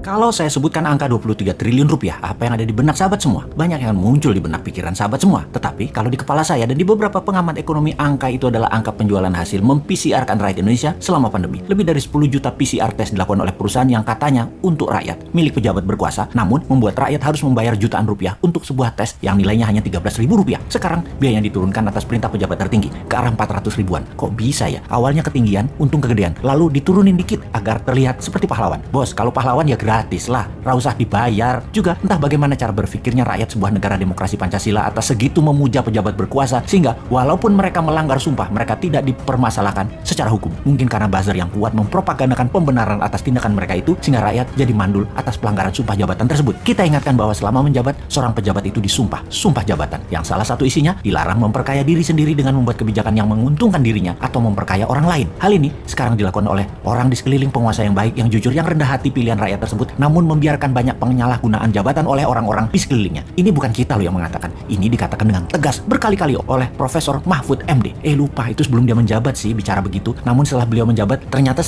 Kalau saya sebutkan angka 23 triliun rupiah, apa yang ada di benak sahabat semua? Banyak yang muncul di benak pikiran sahabat semua. Tetapi kalau di kepala saya dan di beberapa pengamat ekonomi, angka itu adalah angka penjualan hasil mem-PCR-kan rakyat Indonesia selama pandemi. Lebih dari 10 juta PCR tes dilakukan oleh perusahaan yang katanya untuk rakyat, milik pejabat berkuasa, namun membuat rakyat harus membayar jutaan rupiah untuk sebuah tes yang nilainya hanya 13.000 rupiah. Sekarang biayanya diturunkan atas perintah pejabat tertinggi ke arah 400 ribuan. Kok bisa ya? Awalnya ketinggian, untung kegedean, lalu diturunin dikit agar terlihat seperti pahlawan. Bos, kalau pahlawan ya gratis lah, usah dibayar. Juga entah bagaimana cara berpikirnya rakyat sebuah negara demokrasi Pancasila atas segitu memuja pejabat berkuasa, sehingga walaupun mereka melanggar sumpah, mereka tidak dipermasalahkan secara hukum. Mungkin karena buzzer yang kuat mempropagandakan pembenaran atas tindakan mereka itu, sehingga rakyat jadi mandul atas pelanggaran sumpah jabatan tersebut. Kita ingatkan bahwa selama menjabat, seorang pejabat itu disumpah sumpah jabatan, yang salah satu isinya dilarang memperkaya diri sendiri dengan membuat kebijakan yang menguntungkan dirinya atau memperkaya orang lain. Hal ini sekarang dilakukan oleh orang di sekeliling penguasa yang baik, yang jujur, yang rendah hati pilihan rakyat tersebut, namun membiarkan banyak penyalahgunaan jabatan oleh orang-orang di sekelilingnya. Ini bukan kita loh yang mengatakan. Ini dikatakan dengan tegas berkali-kali oleh Profesor Mahfud MD. Lupa, itu sebelum dia menjabat sih bicara begitu. Namun setelah beliau menjabat, ternyata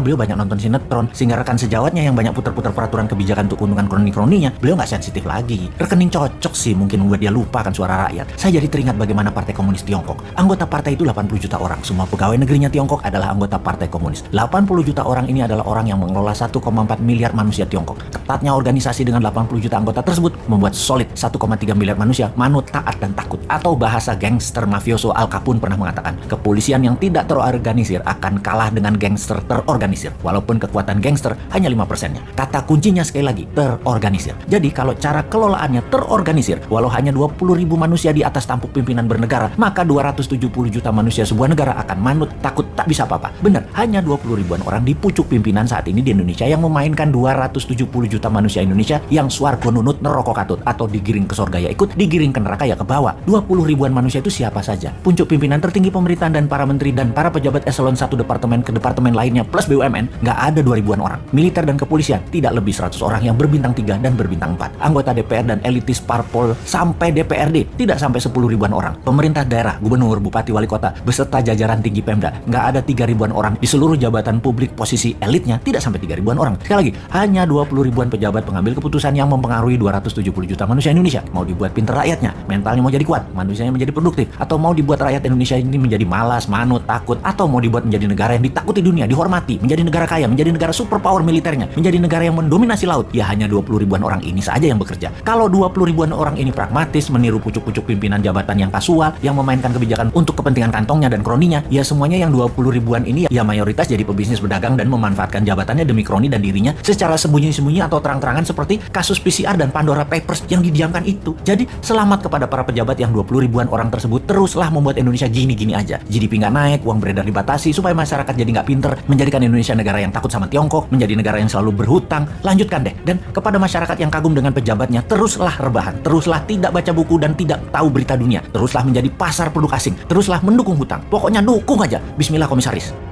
beliau banyak nonton sinetron, sehingga rekan sejawatnya yang banyak putar-putar peraturan kebijakan untuk keuntungan kroni-kroninya, beliau nggak sensitif lagi. Rekening cocok sih mungkin membuat dia lupa kan suara rakyat. Saya jadi teringat bagaimana Partai Komunis Tiongkok. Anggota partai itu 80 juta orang. Semua pegawai negerinya Tiongkok adalah anggota Partai Komunis. 80 juta orang ini adalah orang yang mengelola 1,4 miliar manusia Tiongkok. Ketatnya organisasi dengan 80 juta anggota tersebut membuat solid 1,3 miliar manusia manut, taat, dan takut. Atau bahasa gangster mafioso Al Capone pernah mengatakan, kepolisian yang tidak terorganisir akan kalah dengan gangster terorganisir. Walaupun kekuatan gangster hanya 5%-nya. Kata kuncinya sekali lagi, terorganisir. Jadi kalau cara kelolaannya terorganisir, walau hanya 20.000 manusia di atas tampuk pimpinan bernegara, maka 270 juta manusia sebuah negara akan manut, takut, tak bisa apa-apa. Benar, hanya 20 ribuan orang di pucuk pimpinan saat ini di Indonesia yang memainkan 270 juta manusia Indonesia yang swargo nunut neroko katut, atau digiring ke surga ya ikut, digiring ke neraka ya ke bawah. 20 ribuan manusia itu siapa saja? Pucuk pimpinan tertinggi pemerintahan dan para menteri dan para pejabat eselon 1 departemen ke departemen lainnya plus BUMN, nggak ada 2.000-an orang. Militer dan kepolisian tidak lebih 100 orang yang berbintang 3 dan berbintang 4. Anggota DPR dan elitis parpol sampai DPRD tidak sampai 10 ribuan orang. Pemerintah daerah, gubernur, bupati, wali kota beserta jajaran tinggi Pemda, nggak ada 3 ribuan orang. Di seluruh jabatan publik posisi elitnya tidak sampai 3 ribuan orang. Sekali lagi, hanya 20 ribuan pejabat pengambil keputusan yang mempengaruhi 270 juta manusia Indonesia. Mau dibuat pinter rakyatnya, mentalnya mau jadi kuat, manusianya menjadi produktif, atau mau dibuat rakyat Indonesia ini menjadi malas, manut, takut, atau mau dibuat menjadi negara yang ditakuti dunia, dihormati, menjadi negara kaya, menjadi negara superpower militernya, menjadi negara yang mendominasi laut. Ya hanya 20 ribuan orang ini saja yang bekerja. Kalau 20 ribuan orang ini pragmatis, meniru pucuk-pucuk pimpinan jabatan yang kasual, yang memainkan kebijakan untuk kepentingan kantongnya dan kroninya, ya semuanya yang 20 ribuan ini ya mayoritas jadi pebisnis berdagang dan memanfaatkan jabatannya demi kroni dan dirinya secara sembunyi-sembunyi atau terang-terangan, seperti kasus PCR dan Pandora Papers yang didiamkan itu. Jadi selamat kepada para pejabat yang 20 ribuan orang tersebut teruslah membuat Indonesia gini-gini aja. GDP nggak naik, uang beredar dibatasi supaya masyarakat jadi nggak pinter, menjadikan Indonesia negara yang takut sama Tiongkok, menjadi negara yang selalu berhutang. Lanjutkan deh. Dan kepada masyarakat yang kagum dengan pejabatnya, teruslah rebahan, teruslah tidak baca buku dan tidak tahu berita dunia, teruslah menjadi pasar produk asing, teruslah mendukung hutang. Pokoknya dukung aja. Bismillah komisaris.